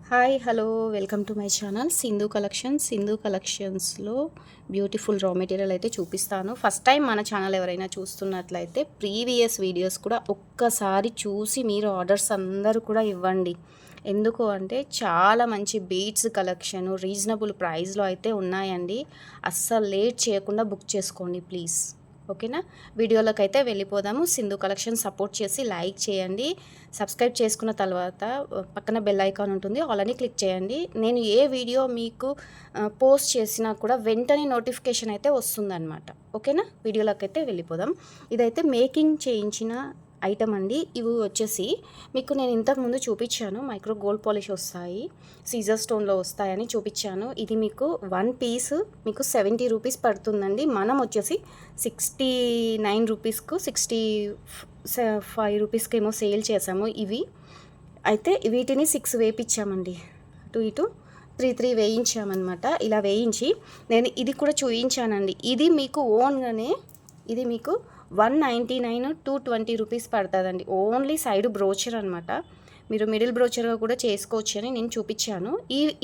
Hi hello welcome to my channel Sindhu కలెక్షన్స్లో beautiful raw material అయితే చూపిస్తాను. ఫస్ట్ టైం మన ఛానల్ ఎవరైనా చూస్తున్నట్లయితే ప్రీవియస్ వీడియోస్ కూడా ఒక్కసారి చూసి మీరు ఆర్డర్స్ అందరూ కూడా ఇవ్వండి. ఎందుకు అంటే చాలా మంచి బీడ్స్ కలెక్షన్ రీజనబుల్ ప్రైస్లో అయితే ఉన్నాయండి. అస్సలు లేట్ చేయకుండా బుక్ చేసుకోండి ప్లీజ్. ఓకేనా, వీడియోలోకి అయితే వెళ్ళిపోదాము. సింధు కలెక్షన్ సపోర్ట్ చేసి లైక్ చేయండి. సబ్స్క్రైబ్ చేసుకున్న తర్వాత పక్కన బెల్ ఐకాన్ ఉంటుంది, ఆల్రెడీ క్లిక్ చేయండి. నేను ఏ వీడియో మీకు పోస్ట్ చేసినా కూడా వెంటనే నోటిఫికేషన్ అయితే వస్తుందన్నమాట. ఓకేనా, వీడియోలోకి అయితే వెళ్ళిపోదాం. ఇదైతే మేకింగ్ చేయించిన ఐటమ్ అండి. ఇవి వచ్చేసి మీకు నేను ఇంతకుముందు చూపించాను, మైక్రో గోల్డ్ పాలిష్ వస్తాయి, సీజర్ స్టోన్లో వస్తాయని చూపించాను. ఇది మీకు 1 పీస్ మీకు 70 రూపీస్ పడుతుందండి. మనం వచ్చేసి 69 రూపీస్కు 65 రూపీస్కి ఏమో సేల్ చేసాము. ఇవి అయితే వీటిని 6 వేయించామండి, అటు ఇటు 3 వేయించామన్నమాట. ఇలా వేయించి నేను ఇది కూడా చూపించానండి. ఇది మీకు ఓన్గానే ఇది మీకు 199 220 రూపీస్ పడుతుందండి. ఓన్లీ సైడ్ బ్రోచర్ అనమాట. మీరు మిడిల్ బ్రోచర్గా కూడా చేసుకోవచ్చు అని నేను చూపించాను.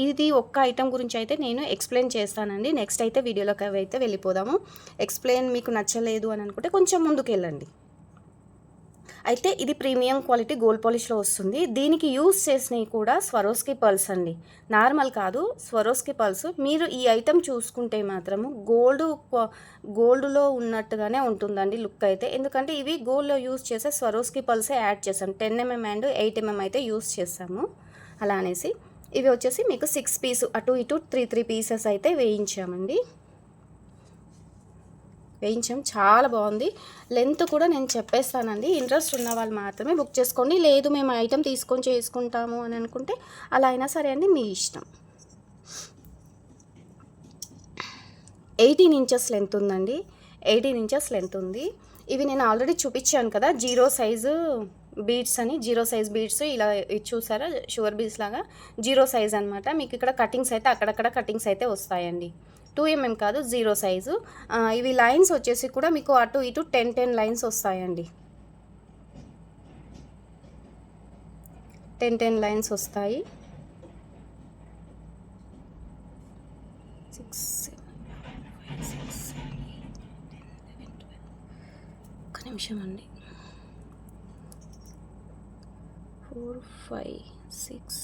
ఇది ఒక్క ఐటమ్ గురించి అయితే నేను ఎక్స్ప్లెయిన్ చేస్తానండి. నెక్స్ట్ అయితే వీడియోలోకి అయితే వెళ్ళిపోదాము. ఎక్స్ప్లెయిన్ మీకు నచ్చలేదు అని అనుకుంటే కొంచెం ముందుకు వెళ్ళండి. అయితే ఇది ప్రీమియం క్వాలిటీ గోల్డ్ పాలిష్లో వస్తుంది. దీనికి యూస్ చేసినవి కూడా స్వరోస్కి పర్ల్స్ అండి, నార్మల్ కాదు, స్వరోస్కి పర్ల్స్. మీరు ఈ ఐటమ్ చూసుకుంటే మాత్రము గోల్డ్లో ఉన్నట్టుగానే ఉంటుందండి లుక్ అయితే. ఎందుకంటే ఇవి గోల్డ్లో యూస్ చేసే స్వరోస్కి పర్ల్సే యాడ్ చేసాం. 10 mm అండ్ 8 mm అయితే యూస్ చేసాము. అలా అనేసి ఇవి వచ్చేసి మీకు 6 పీస్ అటు ఇటు 3 పీసెస్ అయితే వేయించామండి. చాలా బాగుంది. లెంత్ కూడా నేను చెప్పేస్తానండి. ఇంట్రెస్ట్ ఉన్న వాళ్ళు మాత్రమే బుక్ చేసుకోండి. లేదు మేము ఐటెం తీసుకొని చేసుకుంటాము అని అనుకుంటే అలా అయినా సరే అండి, మీ ఇష్టం. 18 ఇంచెస్ లెంత్ ఉందండి, 18 ఇంచెస్ లెంత్ ఉంది. ఇవి నేను ఆల్రెడీ చూపించాను కదా, 0 సైజు బీడ్స్ అని. 0 సైజ్ బీడ్స్ ఇలా చూసారా, షుగర్ బీడ్స్ లాగా 0 సైజ్ అనమాట. మీకు ఇక్కడ కటింగ్స్ అయితే అక్కడక్కడ కటింగ్స్ అయితే వస్తాయండి. 2 mm కాదు, 0 సైజు. ఇవి లైన్స్ వచ్చేసి కూడా మీకు అటు ఇటు 10 లైన్స్ వస్తాయండి. 10 లైన్స్ వస్తాయి. 6 7 5 6 7 8 10 11 12. ఒక్క నిమిషం అండి. 4 5 6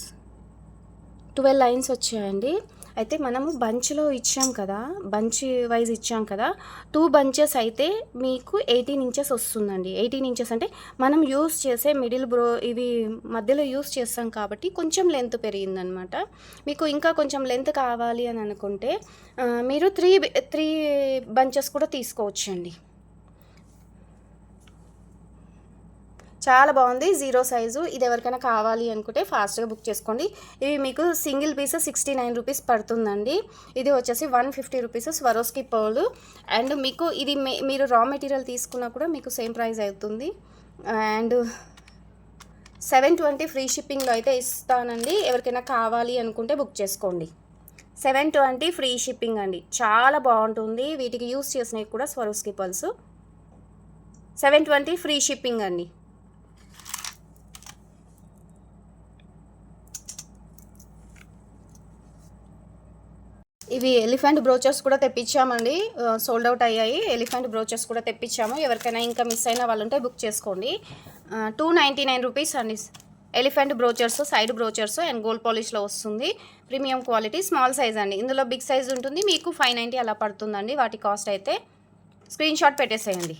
12 లైన్స్ వచ్చాయండి. అయితే మనము బంచ్లో ఇచ్చాం కదా, బంచ్ వైజ్ ఇచ్చాం కదా, 2 బంచెస్ అయితే మీకు 18 ఇంచెస్ వస్తుందండి. 18 ఇంచెస్ అంటే మనం యూస్ చేసే మిడిల్ ఇవి మధ్యలో యూస్ చేస్తాం కాబట్టి కొంచెం లెంత్ పెరిగిందనమాట. మీకు ఇంకా కొంచెం లెంత్ కావాలి అని అనుకుంటే మీరు 3 బంచెస్ కూడా తీసుకోవచ్చండి. చాలా బాగుంది, 0 సైజు. ఇది ఎవరికైనా కావాలి అనుకుంటే ఫాస్ట్గా బుక్ చేసుకోండి. ఇవి మీకు సింగిల్ పీస్ 69 రూపీస్ పడుతుందండి. ఇది వచ్చేసి 150 రూపీస్ స్వరోస్కి పర్ల్. అండ్ మీకు ఇది మీరు రా మెటీరియల్ తీసుకున్నా కూడా మీకు సేమ్ ప్రైస్ అవుతుంది. అండ్ 720 ఫ్రీ షిప్పింగ్లో అయితే ఇస్తానండి. ఎవరికైనా కావాలి అనుకుంటే బుక్ చేసుకోండి. 720 ఫ్రీ షిప్పింగ్ అండి, చాలా బాగుంటుంది. వీటికి యూస్ చేసినవి కూడా స్వరోస్కి పర్ల్స్. 720 ఫ్రీ షిప్పింగ్ అండి. ఇవి ఎలిఫెంట్ బ్రోచర్స్ కూడా తెప్పించామండి, సోల్డ్ అవుట్ అయ్యాయి. ఎలిఫెంట్ బ్రోచర్స్ కూడా తెప్పించాము. ఎవరికైనా ఇంకా మిస్ అయిన వాళ్ళు ఉంటే బుక్ చేసుకోండి. 299 రూపీస్ అండి. Elephant brooches, side brooches and gold పాలిష్లో వస్తుంది. ప్రీమియం క్వాలిటీ, స్మాల్ సైజ్ అండి. ఇందులో బిగ్ సైజ్ ఉంటుంది, మీకు 590 అలా పడుతుందండి. వాటి కాస్ట్ అయితే స్క్రీన్ షాట్ పెట్టేసేయండి.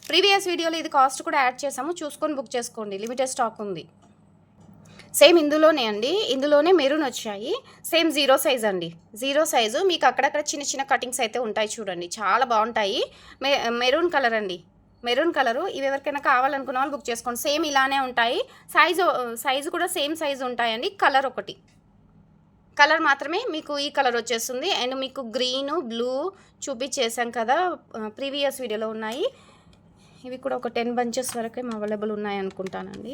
ప్రీవియస్ వీడియోలో ఇది కాస్ట్ కూడా యాడ్ చేసాము, చూసుకొని బుక్ చేసుకోండి. లిమిటెడ్ స్టాక్ ఉంది. సేమ్ ఇందులోనే అండి, ఇందులోనే మెరూన్ వచ్చాయి. సేమ్ 0 సైజ్ అండి, 0 సైజు. మీకు అక్కడక్కడ చిన్న చిన్న కటింగ్స్ అయితే ఉంటాయి చూడండి, చాలా బాగుంటాయి. మెరూన్ కలర్ అండి, మెరూన్ కలరు. ఇవి ఎవరికైనా కావాలనుకున్న వాళ్ళు బుక్ చేసుకోండి. సేమ్ ఇలానే ఉంటాయి. సైజు కూడా సేమ్ సైజు ఉంటాయండి. కలర్ ఒకటి, కలర్ మాత్రమే మీకు ఈ కలర్ వచ్చేస్తుంది. అండ్ మీకు గ్రీను బ్లూ చూపించేసాం కదా, ప్రీవియస్ వీడియోలో ఉన్నాయి. ఇవి కూడా ఒక 10 బంచెస్ వరకే అవైలబుల్ ఉన్నాయి అనుకుంటానండి.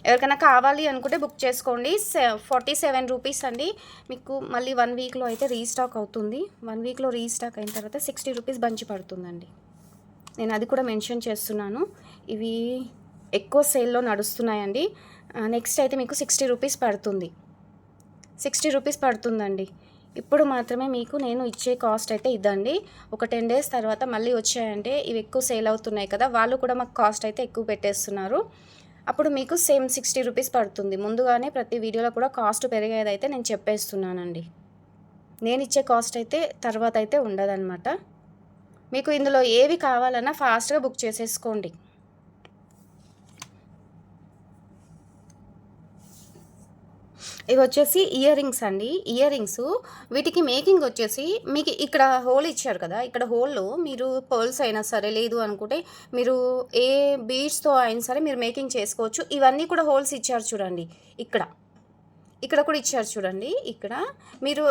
ఎవరికైనా కావాలి అనుకుంటే బుక్ చేసుకోండి. 47 రూపీస్ అండి. మీకు మళ్ళీ 1 వీక్లో అయితే రీస్టాక్ అవుతుంది. 1 వీక్లో రీస్టాక్ అయిన తర్వాత 60 రూపీస్ బంచి పడుతుందండి. నేను అది కూడా మెన్షన్ చేస్తున్నాను. ఇవి ఎక్కువ సేల్లో నడుస్తున్నాయండి. నెక్స్ట్ అయితే మీకు 60 రూపీస్ పడుతుంది. 60 రూపీస్ పడుతుందండి. ఇప్పుడు మాత్రమే మీకు నేను ఇచ్చే కాస్ట్ అయితే ఇదండి. ఒక 10 డేస్ తర్వాత మళ్ళీ వచ్చాయంటే ఇవి ఎక్కువ సేల్ అవుతున్నాయి కదా, వాళ్ళు కూడా మాకు కాస్ట్ అయితే ఎక్కువ పెట్టేస్తున్నారు. అప్పుడు మీకు సేమ్ 60 రూపీస్ పడుతుంది. ముందుగానే ప్రతి వీడియోలో కూడా కాస్ట్ పెరిగేదైతే నేను చెప్పేస్తున్నానండి. నేను ఇచ్చే కాస్ట్ అయితే తర్వాత అయితే ఉండదన్నమాట. మీకు ఇందులో ఏవి కావాలన్నా ఫాస్ట్గా బుక్ చేసేసుకోండి. ఇవి వచ్చేసి ఇయర్ రింగ్స్ అండి. ఇయర్ రింగ్స్ వీటికి మేకింగ్ వచ్చేసి మీకు ఇక్కడ హోల్ ఇచ్చారు కదా, ఇక్కడ హోల్లో మీరు పర్ల్స్ అయినా సరే, లేదు అనుకుంటే మీరు ఏ బీడ్స్తో అయినా సరే మీరు మేకింగ్ చేసుకోవచ్చు. ఇవన్నీ కూడా హోల్స్ ఇచ్చారు చూడండి, ఇక్కడ కూడా ఇచ్చారు చూడండి. ఇక్కడ మీరు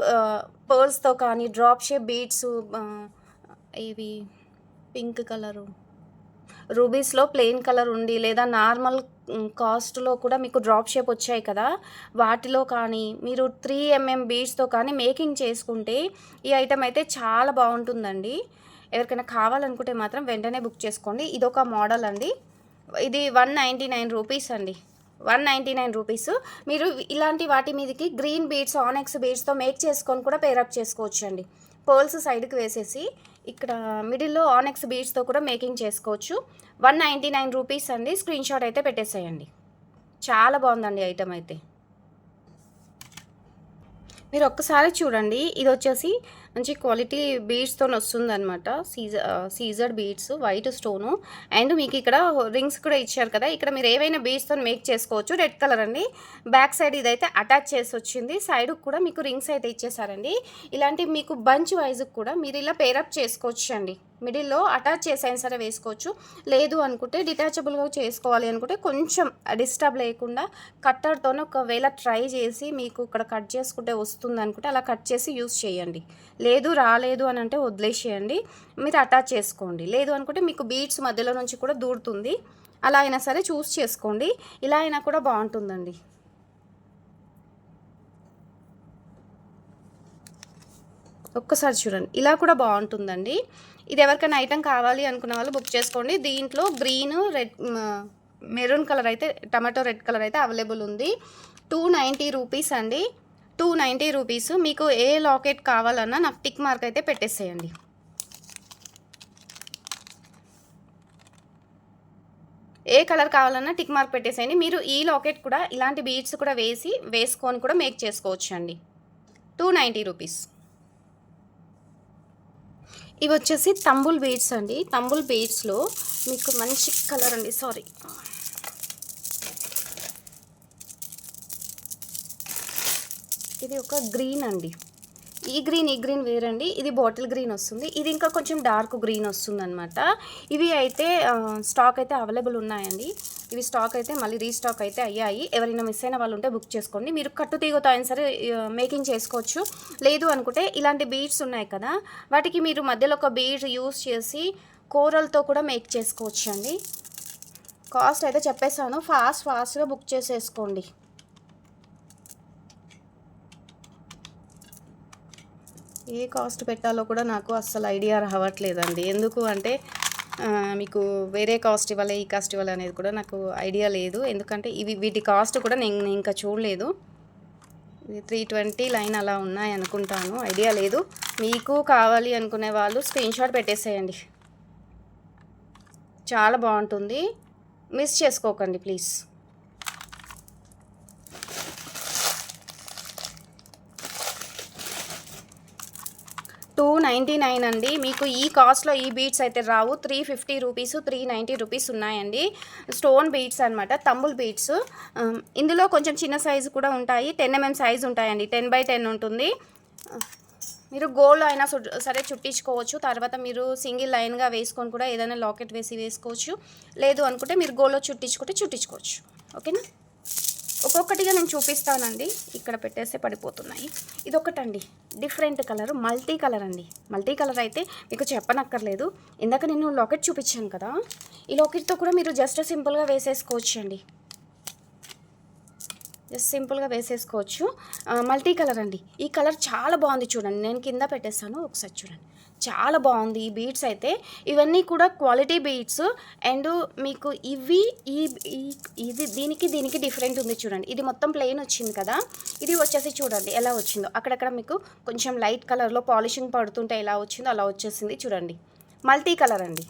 పర్ల్స్తో కానీ డ్రాప్ షేప్ బీడ్స్, ఇవి పింక్ కలరు రూబీస్లో ప్లెయిన్ కలర్ ఉండి, లేదా నార్మల్ కాస్ట్లో కూడా మీకు డ్రాప్ షేప్ వచ్చాయి కదా, వాటిలో కానీ మీరు 3mm బీడ్స్తో కానీ మేకింగ్ చేసుకుంటే ఈ ఐటెం అయితే చాలా బాగుంటుందండి. ఎవరికైనా కావాలనుకుంటే మాత్రం వెంటనే బుక్ చేసుకోండి. ఇదొక మోడల్ అండి. ఇది 199 రూపీస్ అండి. 199 రూపీస్. మీరు ఇలాంటి వాటి మీదకి గ్రీన్ బీడ్స్, ఆనెక్స్ బీడ్స్తో మేక్ చేసుకొని కూడా పేరప్ చేసుకోవచ్చు అండి. పర్ల్స్ సైడ్కి వేసేసి ఇక్కడ మిడిల్లో ఆనెక్స్ బీడ్స్తో కూడా మేకింగ్ చేసుకోవచ్చు. 199 రూపీస్ అండి. స్క్రీన్ షాట్ అయితే పెట్టేసేయండి. చాలా బాగుందండి ఐటమ్ అయితే. మీరు ఒక్కసారి చూడండి. ఇది వచ్చేసి మంచి క్వాలిటీ బీడ్స్తో వస్తుందన్నమాట. సీజర్డ్ బీడ్స్, వైట్ స్టోను, అండ్ మీకు ఇక్కడ రింగ్స్ కూడా ఇచ్చారు కదా, ఇక్కడ మీరు ఏవైనా బీడ్స్తో మేక్ చేసుకోవచ్చు. రెడ్ కలర్ అండి. బ్యాక్ సైడ్ ఇదైతే అటాచ్ చేసి వచ్చింది. సైడ్ కూడా మీకు రింగ్స్ అయితే ఇచ్చేసారండి. ఇలాంటి మీకు బంచ్ వైజ్ కూడా మీరు ఇలా పేరప్ చేసుకోవచ్చు అండి. మిడిల్లో అటాచ్ చేసైనా సరే వేసుకోవచ్చు. లేదు అనుకుంటే డిటాచబుల్గా చేసుకోవాలి అనుకుంటే కొంచెం డిస్టర్బ్ లేకుండా కట్టర్తోనే ఒకవేళ ట్రై చేసి మీకు ఇక్కడ కట్ చేసుకుంటే వస్తుంది అనుకుంటే అలా కట్ చేసి యూస్ చేయండి. లేదు రాలేదు అని అంటే వదిలేసేయండి, మీరు అటాచ్ చేసుకోండి. లేదు అనుకుంటే మీకు బీడ్స్ మధ్యలో నుంచి కూడా దూరుతుంది, అలా అయినా సరే చూస్ చేసుకోండి. ఇలా అయినా కూడా బాగుంటుందండి. ఒక్కసారి చూడండి, ఇలా కూడా బాగుంటుందండి. ఇది ఎవరికైనా ఐటెం కావాలి అనుకున్న వాళ్ళు బుక్ చేసుకోండి. దీంట్లో గ్రీన్, రెడ్, మెరూన్ కలర్ అయితే, టమాటో రెడ్ కలర్ అయితే అవైలబుల్ ఉంది. 290 రూపీస్ అండి. 290 రూపీస్. మీకు ఏ లాకెట్ కావాలన్నా నాకు టిక్ మార్క్ అయితే పెట్టేసేయండి. ఏ కలర్ కావాలన్నా టిక్ మార్క్ పెట్టేసేయండి. మీరు ఈ లాకెట్ కూడా ఇలాంటి బీడ్స్ కూడా వేసుకొని కూడా మేక్ చేసుకోవచ్చు అండి. 290 రూపీస్. ఇవి వచ్చేసి తంబుల్ బీడ్స్ అండి. తంబుల్ బీడ్స్లో మీకు మంచి కలర్ అండి, సారీ, ఇది ఒక గ్రీన్ అండి. ఈ గ్రీన్ వేరండి. ఇది బాటిల్ గ్రీన్ వస్తుంది. ఇది ఇంకా కొంచెం డార్క్ గ్రీన్ వస్తుంది అనమాట. ఇవి అయితే స్టాక్ అయితే అవైలబుల్ ఉన్నాయండి. ఇవి స్టాక్ అయితే మళ్ళీ రీస్టాక్ అయితే అయ్యాయి. ఎవరైనా మిస్ అయిన వాళ్ళు ఉంటే బుక్ చేసుకోండి. మీరు కట్టు తీగతో అయినా సరే మేకింగ్ చేసుకోవచ్చు. లేదు అనుకుంటే ఇలాంటి బీడ్స్ ఉన్నాయి కదా, వాటికి మీరు మధ్యలో ఒక బీడ్ యూస్ చేసి కూరలతో కూడా మేక్ చేసుకోవచ్చు అండి. కాస్ట్ అయితే చెప్పేసాను, ఫాస్ట్గా బుక్ చేసేసుకోండి. ఏ కాస్ట్ పెట్టాలో కూడా నాకు అస్సలు ఐడియా రావట్లేదండి. ఎందుకు అంటే మీకు వేరే కాస్ట్ ఇవ్వాలి, ఈ కాస్ట్ ఇవ్వాలి అనేది కూడా నాకు ఐడియా లేదు. ఎందుకంటే వీటి కాస్ట్ కూడా నేను ఇంకా చూడలేదు. ఇది 320 లైన్ అలా ఉన్నాయి అనుకుంటాను, ఐడియా లేదు. మీకు కావాలి అనుకునే వాళ్ళు స్క్రీన్ షాట్ పెట్టేసేయండి. చాలా బాగుంటుంది, మిస్ చేసుకోకండి ప్లీజ్. 299 అండి. మీకు ఈ కాస్ట్లో ఈ బీడ్స్ అయితే రావు. 350 రూపీస్, 390 రూపీస్ ఉన్నాయండి. స్టోన్ బీడ్స్ అనమాట, తంబుల్ బీడ్స్. ఇందులో కొంచెం చిన్న సైజు కూడా ఉంటాయి. 10mm సైజు ఉంటాయండి. 10x10 ఉంటుంది. మీరు గోల్డ్ అయినా సరే చుట్టించుకోవచ్చు. తర్వాత మీరు సింగిల్ లైన్గా వేసుకొని కూడా ఏదైనా లాకెట్ వేసుకోవచ్చు. లేదు అనుకుంటే మీరు గోల్డ్లో చుట్టించుకోవచ్చు. ఓకేనా? ఒక్కొక్కటిగా నేను చూపిస్తానండి. ఇక్కడ పెట్టేస్తే పడిపోతున్నాయి. ఇదొకటండి, డిఫరెంట్ కలర్, మల్టీ కలర్ అండి. మల్టీ కలర్ అయితే మీకు చెప్పనక్కర్లేదు. ఇందాక నేను లాకెట్ చూపించాను కదా, ఈ లాకెట్తో కూడా మీరు జస్ట్ సింపుల్గా వేసేసుకోవచ్చు అండి. జస్ట్ సింపుల్గా వేసేసుకోవచ్చు. మల్టీ కలర్ అండి. ఈ కలర్ చాలా బాగుంది చూడండి. నేను కింద పెట్టేస్తాను, ఒకసారి చూడండి. చాలా బాగుంది ఈ బీడ్స్ అయితే. ఇవన్నీ కూడా క్వాలిటీ బీడ్స్. అండ్ మీకు ఇవి ఇది దీనికి డిఫరెంట్ ఉంది చూడండి. ఇది మొత్తం ప్లెయిన్ వచ్చింది కదా, ఇది వచ్చేసి చూడండి ఎలా వచ్చిందో. అక్కడక్కడ మీకు కొంచెం లైట్ కలర్లో పాలిషింగ్ పడుతుంటే ఎలా వచ్చిందో అలా వచ్చేసింది చూడండి. మల్టీ కలర్ అండి,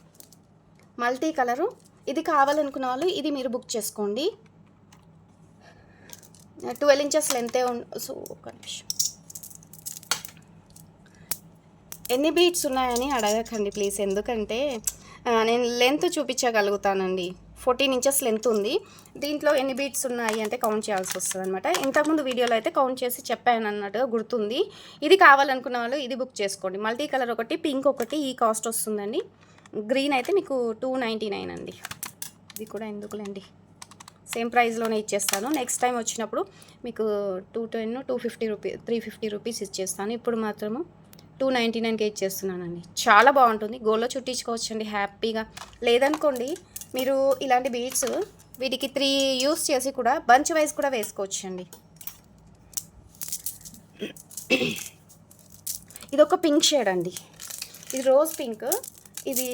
మల్టీ కలరు. ఇది కావాలనుకున్న వాళ్ళు ఇది మీరు బుక్ చేసుకోండి. 12 ఇంచెస్ లెంతే సో ఒక నిమిషం. ఎన్ని బీట్స్ ఉన్నాయని అడగకండి ప్లీజ్, ఎందుకంటే నేను లెంత్ చూపించగలుగుతానండి. 14 ఇంచెస్ లెంత్ ఉంది. దీంట్లో ఎన్ని బీట్స్ ఉన్నాయి అంటే కౌంట్ చేయాల్సి వస్తుంది అనమాట. ఇంతకుముందు వీడియోలో అయితే కౌంట్ చేసి చెప్పాను అన్నట్టుగా గుర్తుంది. ఇది కావాలనుకున్న వాళ్ళు ఇది బుక్ చేసుకోండి. మల్టీ కలర్ ఒకటి, పింక్ ఒకటి, ఈ కాస్ట్ వస్తుందండి. గ్రీన్ అయితే మీకు 299 అండి. ఇది కూడా ఎందుకులేండి, సేమ్ ప్రైస్లోనే ఇచ్చేస్తాను. నెక్స్ట్ టైం వచ్చినప్పుడు మీకు 210, 250 రూపీస్, 350 రూపీస్ ఇచ్చేస్తాను. ఇప్పుడు మాత్రము 299కే ఇచ్చేస్తున్నానండి. చాలా బాగుంటుంది. గోల్లో చుట్టించుకోవచ్చండి హ్యాపీగా. లేదనుకోండి మీరు ఇలాంటి బీడ్స్ వీటికి 3 యూస్ చేసి కూడా బంచ్ వైజ్ కూడా వేసుకోవచ్చండి. ఇది ఒక పింక్ షేడ్ అండి, ఇది రోజ్ పింక్. ఇది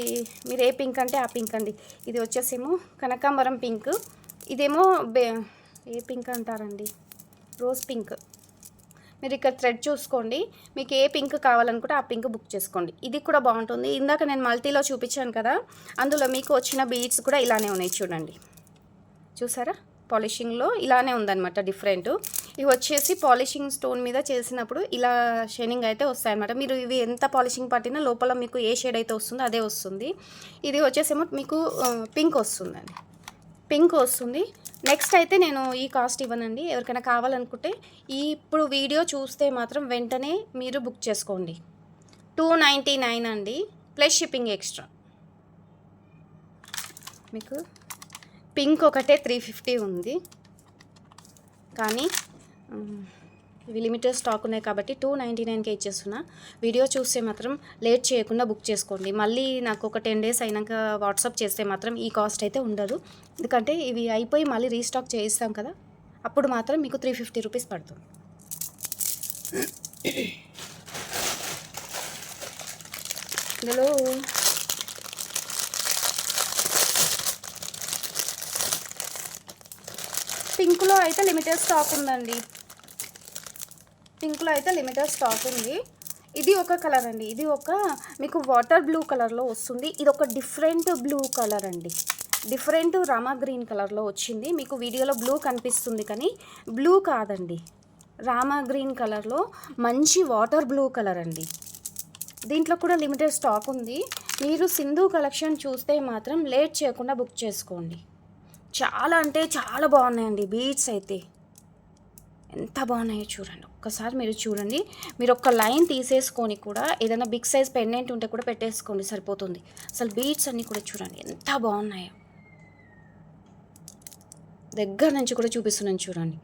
మీరు ఏ పింక్ అంటే ఆ పింక్ అండి. ఇది వచ్చేసేమో కనకాంబరం పింక్, ఇదేమో ఏ పింక్ అంటారండి, రోజ్ పింక్. మీరు ఇక్కడ థ్రెడ్ చూసుకోండి, మీకు ఏ పింక్ కావాలనుకుంటే ఆ పింక్ బుక్ చేసుకోండి. ఇది కూడా బాగుంటుంది. ఇందాక నేను మల్టీలో చూపించాను కదా, అందులో మీకు వచ్చిన బీడ్స్ కూడా ఇలానే ఉన్నాయి చూడండి. చూసారా, పాలిషింగ్లో ఇలానే ఉందన్నమాట డిఫరెంట్. ఇవి వచ్చేసి పాలిషింగ్ స్టోన్ మీద చేసినప్పుడు ఇలా షైనింగ్ అయితే వస్తాయన్నమాట. మీరు ఇవి ఎంత పాలిషింగ్ పట్టినా లోపల మీకు ఏ షేడ్ అయితే వస్తుందో అదే వస్తుంది. ఇది వచ్చేసేమో మీకు పింక్ వస్తుందండి, పింక్ వస్తుంది. నెక్స్ట్ అయితే నేను ఈ కాస్ట్ ఇవ్వనండి. ఎవరికైనా కావాలనుకుంటే ఇప్పుడు వీడియో చూస్తే మాత్రం వెంటనే మీరు బుక్ చేసుకోండి. 299 అండి, ప్లస్ షిప్పింగ్ ఎక్స్ట్రా. మీకు పింక్ ఒకటే 350 ఉంది, కానీ ఇవి లిమిటెడ్ స్టాక్ ఉన్నాయి కాబట్టి 299కే ఇచ్చేస్తున్నా. వీడియో చూస్తే మాత్రం లేట్ చేయకుండా బుక్ చేసుకోండి. మళ్ళీ నాకు ఒక 10 డేస్ అయినాక వాట్సాప్ చేస్తే మాత్రం ఈ కాస్ట్ అయితే ఉండదు. ఎందుకంటే ఇవి అయిపోయి మళ్ళీ రీస్టాక్ చేయిస్తాం కదా, అప్పుడు మాత్రం మీకు 350 రూపీస్ పడుతుంది. ఇందులో పింక్లో అయితే లిమిటెడ్ స్టాక్ ఉందండి, పింక్లో అయితే లిమిటెడ్ స్టాక్ ఉంది. ఇది ఒక కలర్ అండి, ఇది ఒక మీకు వాటర్ బ్లూ కలర్లో వస్తుంది. ఇది ఒక డిఫరెంట్ బ్లూ కలర్ అండి, డిఫరెంట్ రామా గ్రీన్ కలర్లో వచ్చింది. మీకు వీడియోలో బ్లూ కనిపిస్తుంది కానీ బ్లూ కాదండి, రామా గ్రీన్ కలర్లో మంచి వాటర్ బ్లూ కలర్ అండి. దీంట్లో కూడా లిమిటెడ్ స్టాక్ ఉంది. మీరు సింధు కలెక్షన్ చూస్తే మాత్రం లేట్ చేయకుండా బుక్ చేసుకోండి. చాలా అంటే చాలా బాగున్నాయండి బీడ్స్ అయితే, ఎంత బాగున్నాయో చూడండి. ఒక్కసారి మీరు చూడండి. మీరు ఒక్క లైన్ తీసేసుకొని కూడా ఏదైనా బిగ్ సైజ్ పెండెంట్ ఉంటే కూడా పెట్టేసుకోండి, సరిపోతుంది. అసలు బీడ్స్ అన్నీ కూడా చూడండి ఎంత బాగున్నాయో. దగ్గర నుంచి కూడా చూపిస్తున్నాను చూడండి.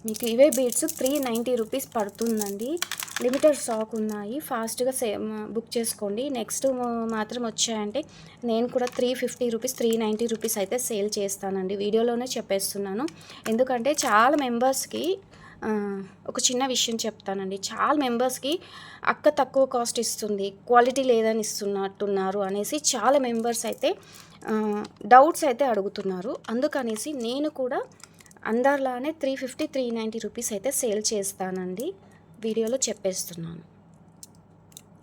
మీకు ఇవే బీడ్స్ 390 రూపీస్ పడుతుందండి. లిమిటెడ్ స్టాక్ ఉన్నాయి, ఫాస్ట్గా బుక్ చేసుకోండి. నెక్స్ట్ మాత్రం వచ్చాయంటే నేను కూడా 350 రూపీస్ 390 రూపీస్ అయితే సేల్ చేస్తానండి. వీడియోలోనే చెప్పేస్తున్నాను. ఎందుకంటే చాలా మెంబర్స్కి ఒక చిన్న విషయం చెప్తానండి. చాలా మెంబర్స్కి అక్క తక్కువ కాస్ట్ ఇస్తుంది, క్వాలిటీ లేదని ఇస్తున్నట్టున్నారు అనేసి చాలా మెంబర్స్ అయితే డౌట్స్ అయితే అడుగుతున్నారు. అందుకనేసి నేను కూడా అందరిలానే 350 390 రూపీస్ అయితే సేల్ చేస్తానండి. వీడియోలో చెప్పేస్తున్నాను.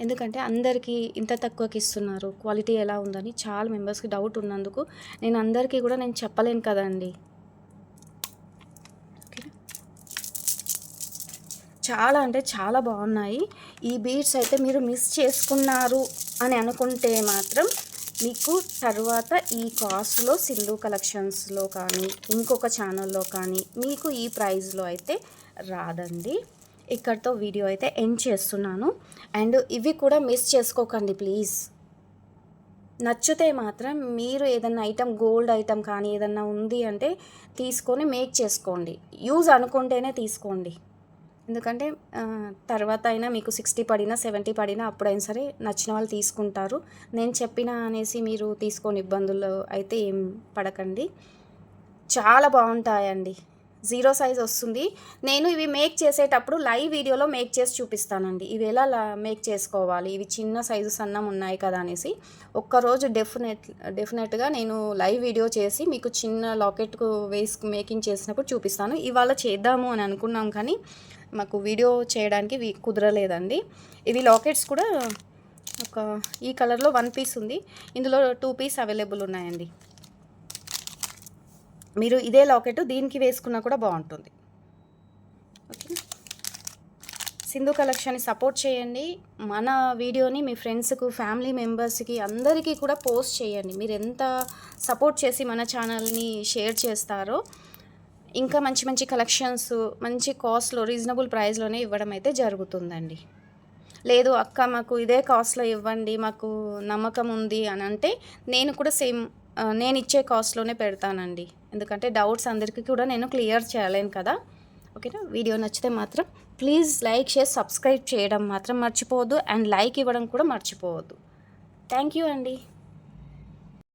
ఎందుకంటే అందరికీ ఇంత తక్కువకి ఇస్తున్నారు, క్వాలిటీ ఎలా ఉందని చాలా మెంబర్స్కి డౌట్ ఉన్నందుకు నేను అందరికీ కూడా నేను చెప్పలేను కదండి. చాలా అంటే చాలా బాగున్నాయి ఈ బీడ్స్ అయితే. మీరు మిస్ చేసుకున్నారు అని అనుకుంటే మాత్రం మీకు తర్వాత ఈ కాస్ట్లో సింధు కలెక్షన్స్లో కానీ ఇంకొక ఛానల్లో కానీ మీకు ఈ ప్రైస్లో అయితే రాదండి. ఇక్కడితో వీడియో అయితే ఎండ్ చేస్తున్నాను. అండ్ ఇవి కూడా మిస్ చేసుకోకండి ప్లీజ్. నచ్చితే మాత్రం మీరు ఏదన్నా ఐటమ్, గోల్డ్ ఐటమ్ కానీ ఏదన్నా ఉంది అంటే తీసుకొని మేక్ చేసుకోండి. యూజ్ అనుకుంటేనే తీసుకోండి. ఎందుకంటే తర్వాత అయినా మీకు 60 పడినా 70 పడినా అప్పుడైనా సరే నచ్చిన వాళ్ళు తీసుకుంటారు. నేను చెప్పిన అనేసి మీరు తీసుకొని ఇబ్బందుల్లో అయితే ఏం పడకండి. చాలా బాగుంటాయండి. 0 సైజ్ వస్తుంది. నేను ఇవి మేక్ చేసేటప్పుడు లైవ్ వీడియోలో మేక్ చేసి చూపిస్తానండి. ఇవి ఎలా మేక్ చేసుకోవాలి, ఇవి చిన్న సైజు సన్నం ఉన్నాయి కదా అనేసి ఒక్కరోజు డెఫినెట్గా నేను లైవ్ వీడియో చేసి మీకు చిన్న లాకెట్కు మేకింగ్ చేసినప్పుడు చూపిస్తాను. ఇవాళ చేద్దాము అని అనుకున్నాం కానీ మాకు వీడియో చేయడానికి కుదరలేదండి. ఇవి లాకెట్స్ కూడా ఈ కలర్లో 1 పీస్ ఉంది, ఇందులో 2 పీస్ అవైలబుల్ ఉన్నాయండి. మీరు ఇదే లాకెట్ దీనికి వేసుకున్నా కూడా బాగుంటుంది. ఓకేనా, సింధు కలెక్షన్ని సపోర్ట్ చేయండి. మన వీడియోని మీ ఫ్రెండ్స్కు, ఫ్యామిలీ మెంబర్స్కి అందరికీ కూడా పోస్ట్ చేయండి. మీరు ఎంత సపోర్ట్ చేసి మన ఛానల్ని షేర్ చేస్తారో ఇంకా మంచి మంచి కలెక్షన్స్ మంచి కాస్ట్లో రీజనబుల్ ప్రైస్లోనే ఇవ్వడం అయితే జరుగుతుందండి. లేదు అక్క మాకు ఇదే కాస్ట్లో ఇవ్వండి, మాకు నమ్మకం ఉంది అని అంటే నేను కూడా సేమ్ నేను ఇచ్చే కాస్ట్లోనే పెడతానండి. ఎందుకంటే డౌట్స్ అందరికీ కూడా నేను క్లియర్ చేయలేను కదా. ఓకేనా, వీడియో నచ్చితే మాత్రం ప్లీజ్ లైక్, షేర్, సబ్స్క్రైబ్ చేయడం మాత్రం మర్చిపోవద్దు. అండ్ లైక్ ఇవ్వడం కూడా మర్చిపోవద్దు. థ్యాంక్ యూ అండి.